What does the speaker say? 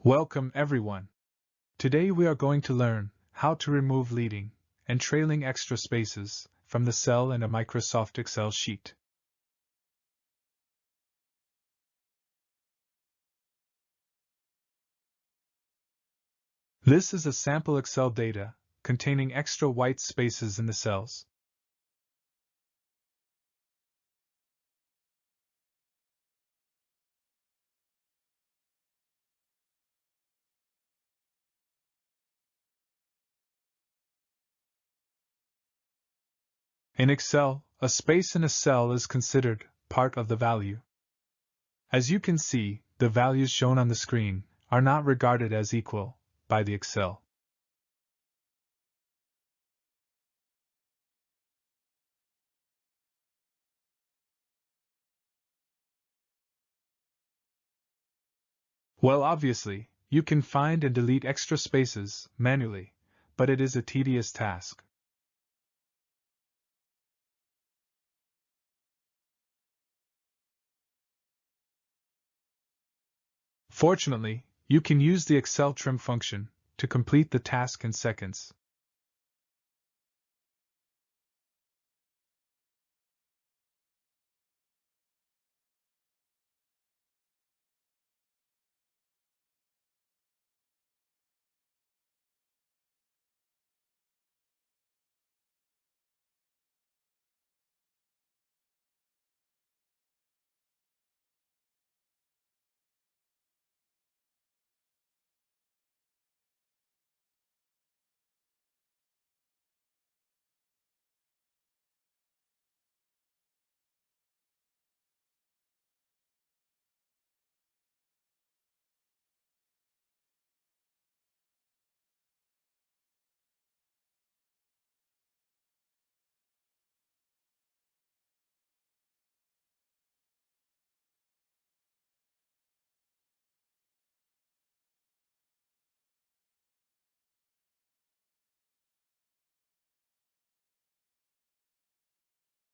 Welcome everyone. Today we are going to learn how to remove leading and trailing extra spaces from the cell in a Microsoft Excel sheet. This is a sample Excel data containing extra white spaces in the cells. In Excel, a space in a cell is considered part of the value. As you can see, the values shown on the screen are not regarded as equal by the Excel. Well, obviously, you can find and delete extra spaces manually, but it is a tedious task. Fortunately, you can use the Excel trim function to complete the task in seconds.